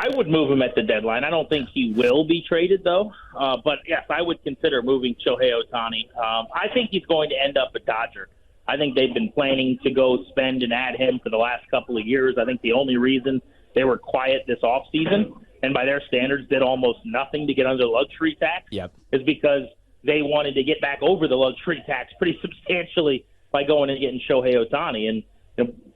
I would move him at the deadline. I don't think he will be traded, though. But, yes, I would consider moving Shohei Ohtani. I think he's going to end up a Dodger. I think they've been planning to go spend and add him for the last couple of years. I think the only reason they were quiet this offseason, and by their standards did almost nothing to get under the luxury tax, is because they wanted to get back over the luxury tax pretty substantially by going and getting Shohei Ohtani. And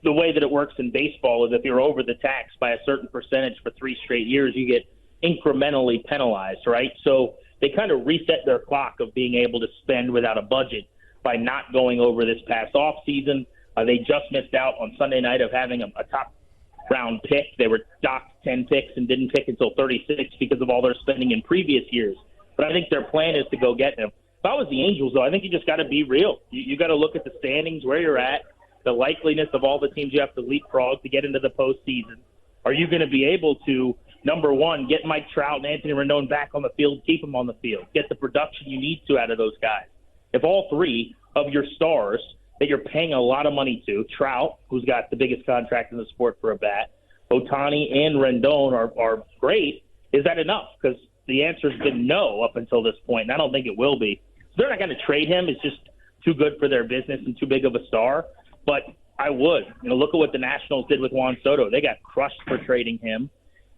the way that it works in baseball is if you're over the tax by a certain percentage for 3 straight years, you get incrementally penalized, right? So they kind of reset their clock of being able to spend without a budget by not going over this past offseason. They just missed out on Sunday night of having a top-round pick. They were docked 10 picks and didn't pick until 36 because of all their spending in previous years. But I think their plan is to go get him. If I was the Angels, though, I think you just got to be real. You got to look at the standings, where you're at, the likeliness of all the teams you have to leapfrog to get into the postseason. Are you going to be able to, number one, get Mike Trout and Anthony Rendon back on the field, keep them on the field, get the production you need to out of those guys? If all 3 of your stars that you're paying a lot of money to, Trout, who's got the biggest contract in the sport for a bat, Ohtani and Rendon are great, is that enough? Because the answer's been no up until this point, and I don't think it will be. So they're not going to trade him. It's just too good for their business and too big of a star. But I would. Look at what the Nationals did with Juan Soto. They got crushed for trading him.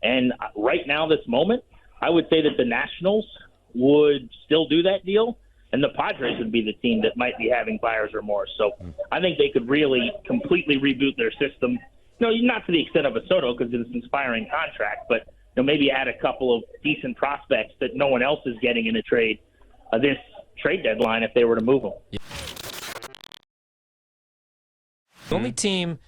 And right now, this moment, I would say that the Nationals would still do that deal, and the Padres would be the team that might be having buyer's remorse. So I think they could really completely reboot their system. Not to the extent of a Soto because it's an expiring contract, but maybe add a couple of decent prospects that no one else is getting in a trade this trade deadline if they were to move them. The only team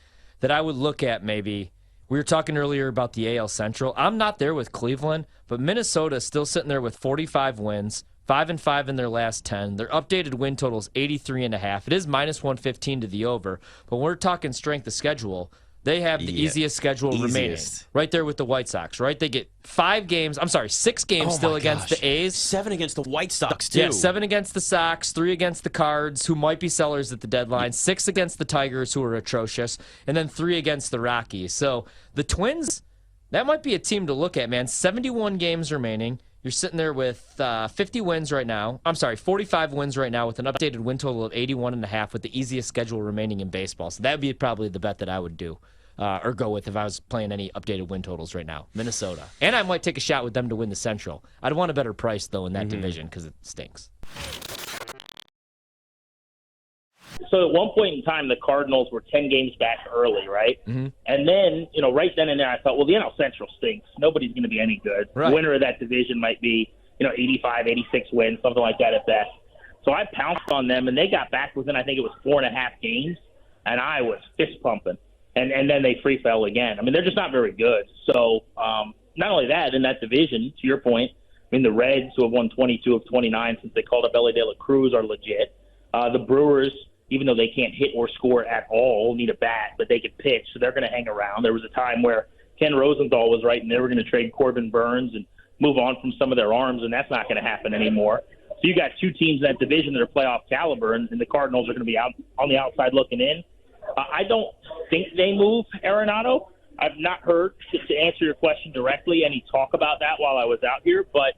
that I would look at maybe, we were talking earlier about the AL Central. I'm not there with Cleveland, but Minnesota is still sitting there with 45 wins, 5-5 in their last 10. Their updated win total is 83.5. It is minus 115 to the over, but when we're talking strength of schedule, they have the easiest schedule remaining. Right there with the White Sox, right? They get 6 games still against the A's. 7 against the White Sox, too. Yeah, 7 against the Sox, 3 against the Cards, who might be sellers at the deadline, 6 against the Tigers, who are atrocious, and then 3 against the Rockies. So the Twins, that might be a team to look at, man. 71 games remaining. You're sitting there with 50 wins right now. 45 wins right now with an updated win total of 81.5 with the easiest schedule remaining in baseball. So that would be probably the bet that I would do. Or go with if I was playing any updated win totals right now. Minnesota. And I might take a shot with them to win the Central. I'd want a better price, though, in that division because it stinks. So at one point in time, the Cardinals were 10 games back early, right? Mm-hmm. And then, right then and there, I thought, well, the NL Central stinks. Nobody's going to be any good. Right. The winner of that division might be, 85, 86 wins, something like that at best. So I pounced on them, and they got back within, I think it was 4.5 games, and I was fist pumping. And then they free fell again. They're just not very good. So not only that, in that division, to your point, the Reds, who have won 22 of 29 since they called up Elly De La Cruz, are legit. The Brewers, even though they can't hit or score at all, need a bat, but they can pitch, so they're going to hang around. There was a time where Ken Rosenthal was right, and they were going to trade Corbin Burns and move on from some of their arms, and that's not going to happen anymore. So you got 2 teams in that division that are playoff caliber, and the Cardinals are going to be out on the outside looking in. I don't think they move Arenado. I've not heard, to answer your question directly, any talk about that while I was out here. But,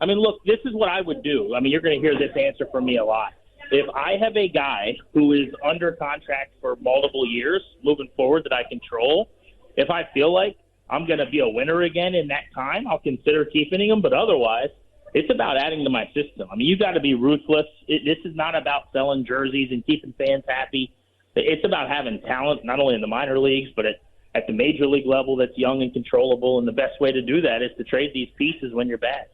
look, this is what I would do. You're going to hear this answer from me a lot. If I have a guy who is under contract for multiple years moving forward that I control, if I feel like I'm going to be a winner again in that time, I'll consider keeping him. But otherwise, it's about adding to my system. You got to be ruthless. This is not about selling jerseys and keeping fans happy. It's about having talent, not only in the minor leagues, but at the major league level that's young and controllable. And the best way to do that is to trade these pieces when you're bad.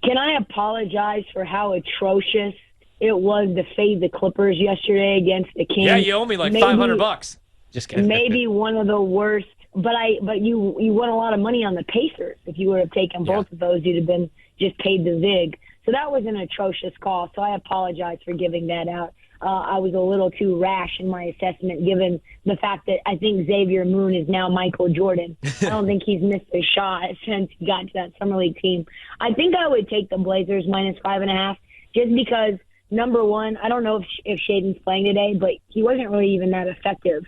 Can I apologize for how atrocious it was to fade the Clippers yesterday against the Kings? Yeah, you owe me like $500. Just kidding. Maybe one of the worst. But you won a lot of money on the Pacers. If you would have taken both of those, you'd have been just paid the vig. So that was an atrocious call, so I apologize for giving that out. I was a little too rash in my assessment, given the fact that I think Xavier Moon is now Michael Jordan. I don't think he's missed a shot since he got to that Summer League team. I think I would take the Blazers minus 5.5, just because, number one, I don't know if Shaden's playing today, but he wasn't really even that effective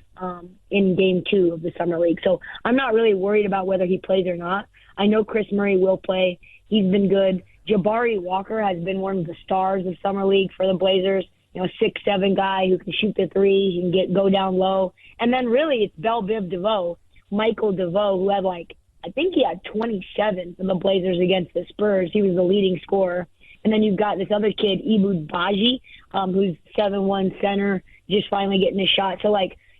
in Game 2 of the Summer League. So I'm not really worried about whether he plays or not. I know Chris Murray will play. He's been good. Jabari Walker has been one of the stars of Summer League for the Blazers. 6'7" guy who can shoot the three, he can go down low. And then really it's Bell Biv DeVoe, Michael DeVoe, who had I think he had 27 for the Blazers against the Spurs. He was the leading scorer. And then you've got this other kid, Ibud Baji, who's 7'1" center, just finally getting a shot. So,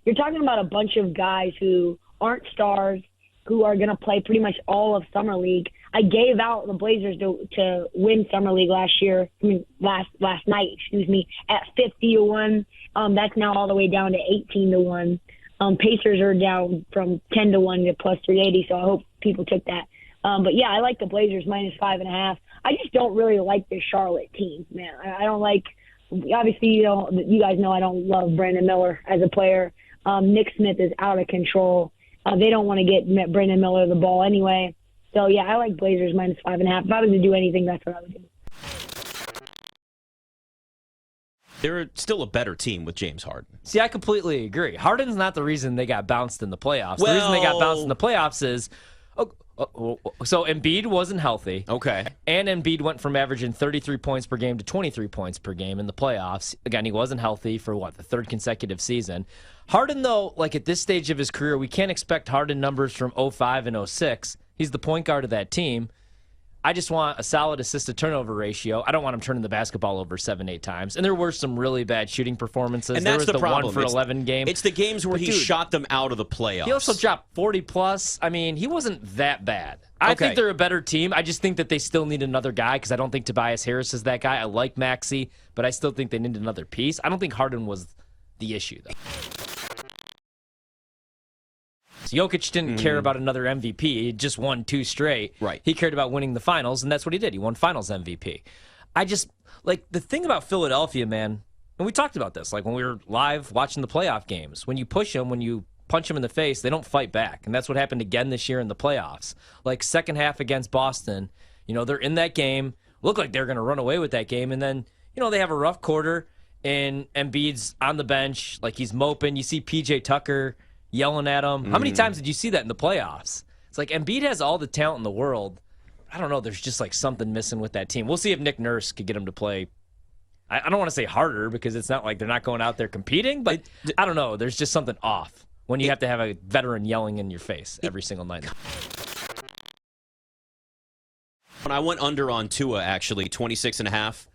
you're talking about a bunch of guys who aren't stars, who are going to play pretty much all of Summer League. I gave out the Blazers to win Summer League last night, at 50-1. That's now all the way down to 18-1. Pacers are down from 10-1 to plus 380, so I hope people took that. But yeah, I like the Blazers minus 5.5. I just don't really like the Charlotte team, man. I don't like. Obviously, you guys know I don't love Brandon Miller as a player. Nick Smith is out of control. They don't want to get Brandon Miller the ball anyway. So yeah, I like Blazers minus 5.5. If I was to do anything, that's what I would do. They're still a better team with James Harden. See, I completely agree. Harden's not the reason they got bounced in the playoffs. The reason they got bounced in the playoffs is so Embiid wasn't healthy. Okay. And Embiid went from averaging 33 points per game to 23 points per game in the playoffs. Again, he wasn't healthy for the third consecutive season. Harden, though, at this stage of his career, we can't expect Harden numbers from 05 and 06. He's the point guard of that team. I just want a solid assist-to-turnover ratio. I don't want him turning the basketball over 7-8 times. And there were some really bad shooting performances. And there that's was the problem. 1 for 11 game. It's the games where he shot them out of the playoffs. He also dropped 40-plus. I mean, he wasn't that bad. I think they're a better team. I just think that they still need another guy because I don't think Tobias Harris is that guy. I like Maxey, but I still think they need another piece. I don't think Harden was the issue, though. Jokic didn't care about another MVP. He just won 2 straight. Right. He cared about winning the finals, and that's what he did. He won finals MVP. I just, the thing about Philadelphia, man, and we talked about this, when we were live watching the playoff games, when you push them, when you punch them in the face, they don't fight back. And that's what happened again this year in the playoffs. Second half against Boston, they're in that game, look like they're going to run away with that game, and then, they have a rough quarter, and Embiid's on the bench, he's moping. You see PJ Tucker yelling at him. How many times did you see that in the playoffs? It's Embiid has all the talent in the world. I don't know. There's just something missing with that team. We'll see if Nick Nurse could get him to play. I don't want to say harder because it's not like they're not going out there competing, but I don't know. There's just something off when you have to have a veteran yelling in your face every single night. When I went under on Tua, actually, 26.5.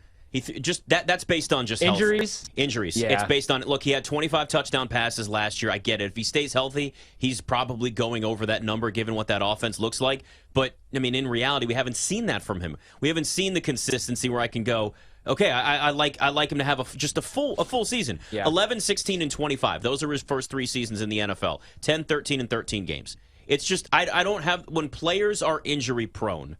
That's based on just injuries. Health. Injuries. Yeah. It's based on he had 25 touchdown passes last year. I get it. If he stays healthy, he's probably going over that number given what that offense looks like. But in reality, we haven't seen that from him. We haven't seen the consistency where I can go, okay, I like him to have a full season. Yeah. 11, 16, and 25. Those are his first 3 seasons in the NFL. 10, 13, and 13 games. It's just I don't have when players are injury prone.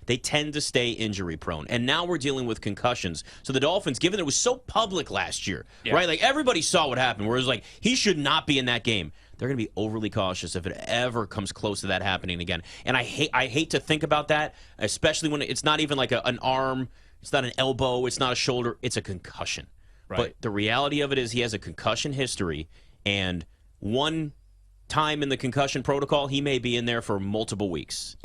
They tend to stay injury prone. And now we're dealing with concussions. So the Dolphins, given that it was so public last year, right? Everybody saw what happened, where it was he should not be in that game. They're going to be overly cautious if it ever comes close to that happening again. And I hate to think about that, especially when it's not even an arm, it's not an elbow, it's not a shoulder, it's a concussion. Right. But the reality of it is he has a concussion history, and one time in the concussion protocol, he may be in there for multiple weeks.